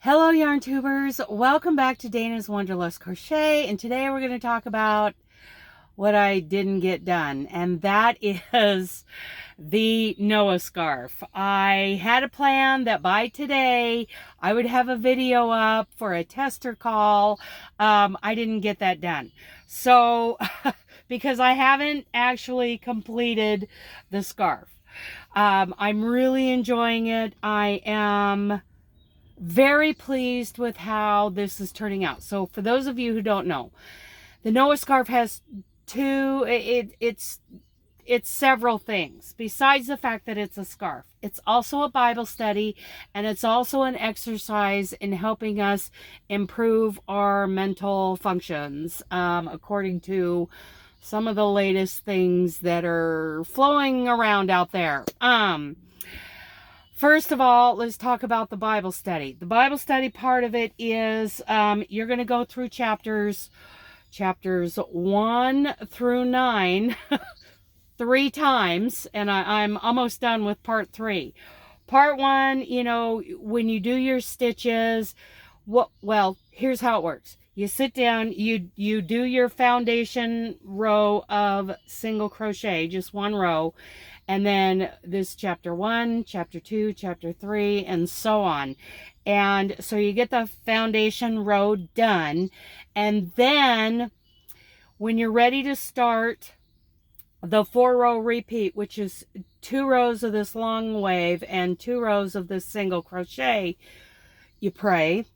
Hello yarn tubers, welcome back to Dana's Wanderlust Crochet, and today we're going to talk about what I didn't get done, and that is the Noah scarf. I had a plan that by today I would have a video up for a tester call. I didn't get that done. So, because I haven't actually completed the scarf. I'm really enjoying it. I am very pleased with how this is turning out. So for those of you who don't know, the Noah scarf has it's several things besides the fact that it's a scarf. It's also a Bible study, and it's also an exercise in helping us improve our mental functions, according to some of the latest things that are flowing around out there. First of all, let's talk about the Bible study. The Bible study part of it is you're going to go through chapters 1 through 9 3 times, and I'm almost done with part 3. Part 1, when you do your stitches, well, here's how it works. You sit down, you do your foundation row of single crochet, just one row. And then this chapter 1, chapter 2, chapter 3, and so on. And so you get the foundation row done. And then when you're ready to start the 4-row repeat, which is 2 rows of this long wave and 2 rows of this single crochet, you pray,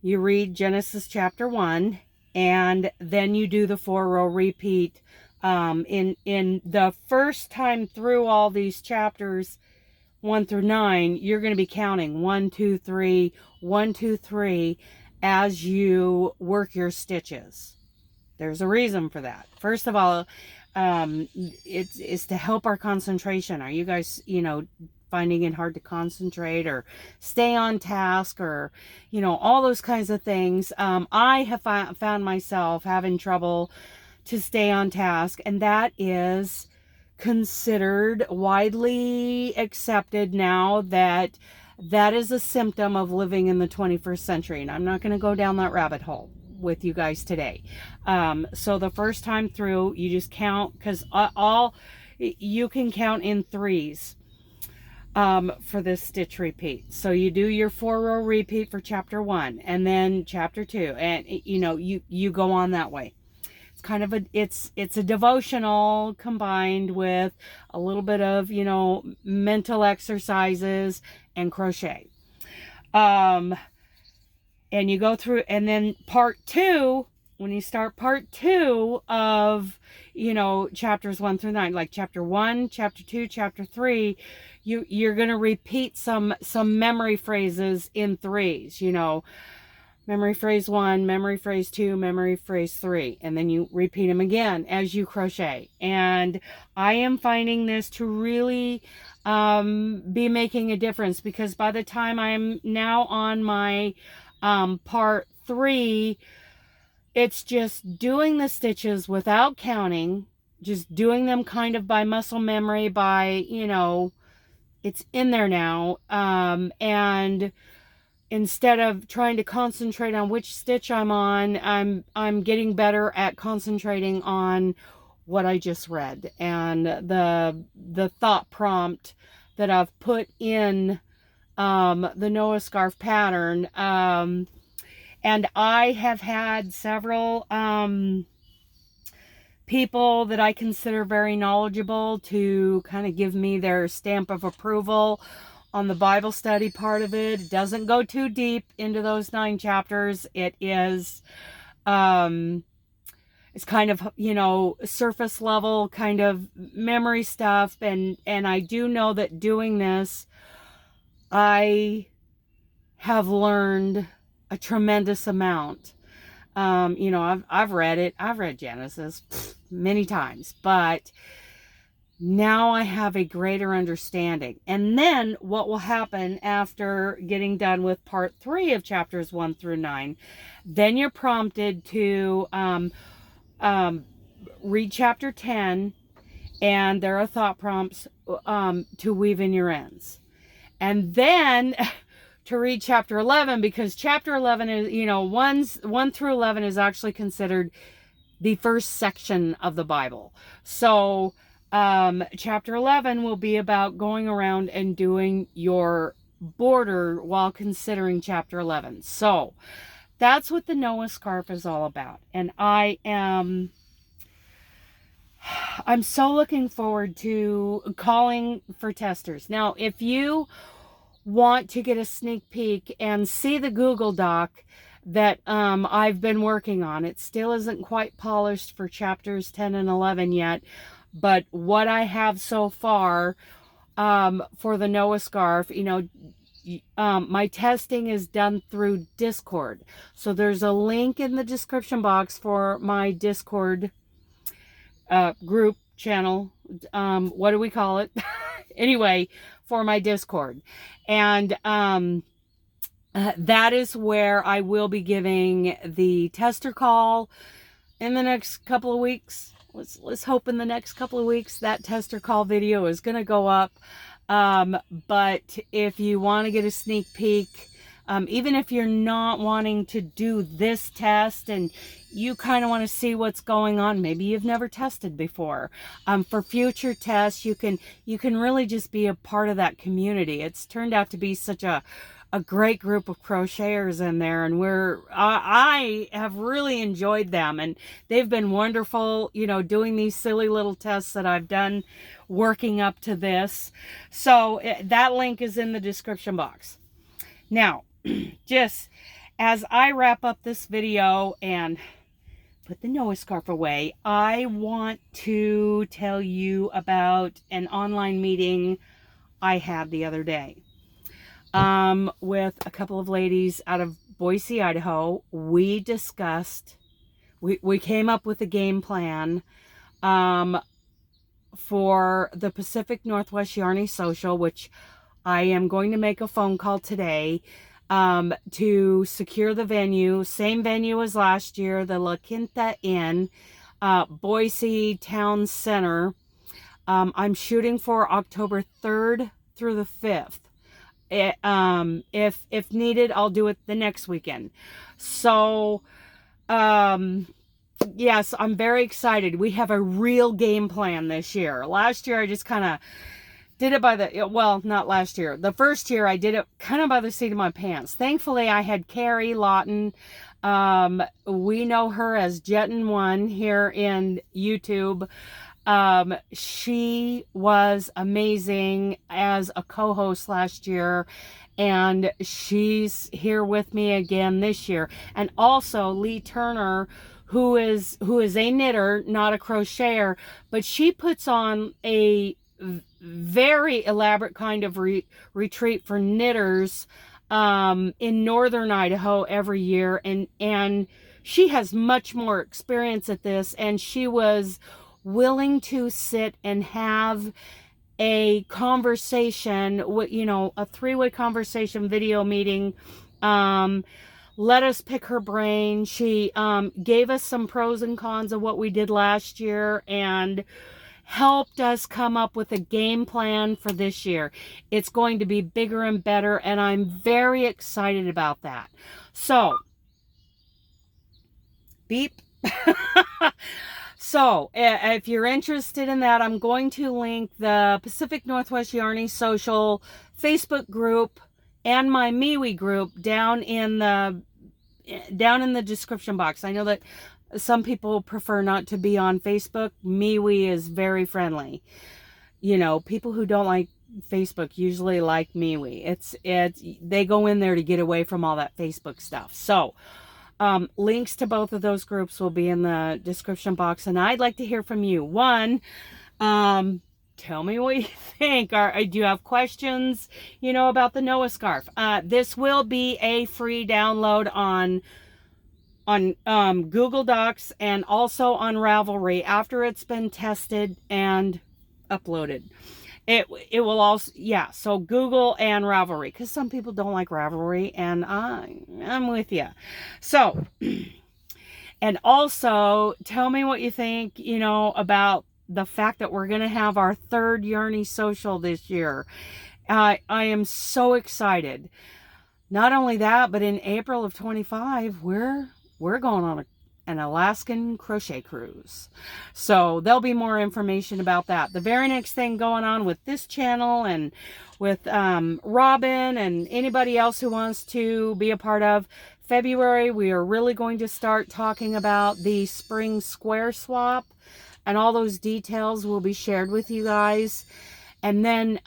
you read Genesis chapter 1, and then you do the 4-row repeat. In the first time through all these chapters 1 through 9, you're going to be counting 1, 2, 3, 1, 2, 3 as you work your stitches. There's a reason for that. First of all, it's to help our concentration. Are you guys, finding it hard to concentrate or stay on task, or, all those kinds of things? I have found myself having trouble to stay on task, and that is considered widely accepted now that that is a symptom of living in the 21st century. And I'm not going to go down that rabbit hole with you guys today. So the first time through, you just count, because you can count in 3s for this stitch repeat. So you do your 4-row repeat for chapter 1, and then chapter 2, and you go on that way. Kind of it's a devotional combined with a little bit of mental exercises and crochet, and you go through, and then part 2, when you start part 2 of chapters 1 through 9, like chapter 1, chapter 2, chapter 3, you're going to repeat some memory phrases in 3s. Memory phrase 1, memory phrase 2, memory phrase 3, and then you repeat them again as you crochet. And I am finding this to really be making a difference, because by the time I'm now on my part 3, it's just doing the stitches without counting, just doing them kind of by muscle memory, by, it's in there now, and instead of trying to concentrate on which stitch I'm on, I'm getting better at concentrating on what I just read, and the thought prompt that I've put in the Noah scarf pattern. And I have had several people that I consider very knowledgeable to kind of give me their stamp of approval on the Bible study part of it. It doesn't go too deep into those 9 chapters. It is, it's kind of, surface level kind of memory stuff. And I do know that doing this, I have learned a tremendous amount. I've read it. I've read Genesis many times, but now I have a greater understanding. And then what will happen after getting done with part 3 of chapters 1 through 9, then you're prompted to read chapter 10, and there are thought prompts to weave in your ends. And then to read chapter 11, because chapter 11 is, you know, 1 through 11 is actually considered the first section of the Bible. So chapter 11 will be about going around and doing your border while considering chapter 11. So that's what the Noah scarf is all about. And I'm so looking forward to calling for testers. Now, if you want to get a sneak peek and see the Google Doc that I've been working on, it still isn't quite polished for chapters 10 and 11 yet, but what I have so far for the Noah scarf, you know, my testing is done through Discord. So there's a link in the description box for my Discord group channel. What do we call it? Anyway, for my Discord. And that is where I will be giving the tester call in the next couple of weeks. Let's hope in the next couple of weeks that tester call video is going to go up. But if you want to get a sneak peek, even if you're not wanting to do this test and you kind of want to see what's going on, maybe you've never tested before, for future tests, you can really just be a part of that community. It's turned out to be such a great group of crocheters in there, and I have really enjoyed them, and they've been wonderful, you know, doing these silly little tests that I've done working up to this. So that link is in the description box. Now, just as I wrap up this video and put the Noah scarf away, I want to tell you about an online meeting I had the other day with a couple of ladies out of Boise, Idaho. We discussed, we came up with a game plan for the Pacific Northwest Yarny Social, which I am going to make a phone call today to secure the venue. Same venue as last year, the La Quinta Inn, Boise Town Center. I'm shooting for October 3rd through the 5th. If needed, I'll do it the next weekend. So, yes, I'm very excited. We have a real game plan this year. Last year, I just kind of did it by the, well, not last year. The first year, I did it kind of by the seat of my pants. Thankfully, I had Carrie Lawton. We know her as Jettin1 here in YouTube. She was amazing as a co-host last year, and she's here with me again this year. And also Lee Turner, who is a knitter, not a crocheter, but she puts on a very elaborate kind of retreat for knitters in northern Idaho every year, and she has much more experience at this, and she was willing to sit and have a conversation, you know, a three-way conversation video meeting. Let us pick her brain. She gave us some pros and cons of what we did last year and helped us come up with a game plan for this year. It's going to be bigger and better, and I'm very excited about that. So, beep. So, if you're interested in that, I'm going to link the Pacific Northwest Yarny Social Facebook group and my MeWe group down in the description box. I know that some people prefer not to be on Facebook. MeWe is very friendly. You know, people who don't like Facebook usually like MeWe. They go in there to get away from all that Facebook stuff. So, links to both of those groups will be in the description box, and I'd like to hear from you. One, tell me what you think. Do you have questions, you know, about the Noah scarf? This will be a free download on Google Docs and also on Ravelry after it's been tested and uploaded. It will also, yeah, so Google and Ravelry, because some people don't like Ravelry, and I'm with you. So, and also, tell me what you think, you know, about the fact that we're going to have our third Yarny Social this year. I am so excited. Not only that, but in April of 25, we're going on an Alaskan crochet cruise. So there'll be more information about that. The very next thing going on with this channel and with Robin and anybody else who wants to be a part of February, we are really going to start talking about the spring square swap, and all those details will be shared with you guys. And then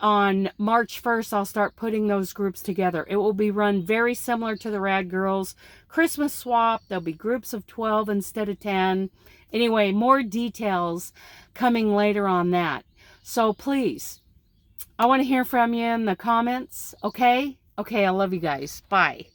on March 1st, I'll start putting those groups together. It will be run very similar to the Rad Girls Christmas swap. There'll be groups of 12 instead of 10. Anyway, more details coming later on that. So please, I want to hear from you in the comments, okay? Okay, I love you guys. Bye.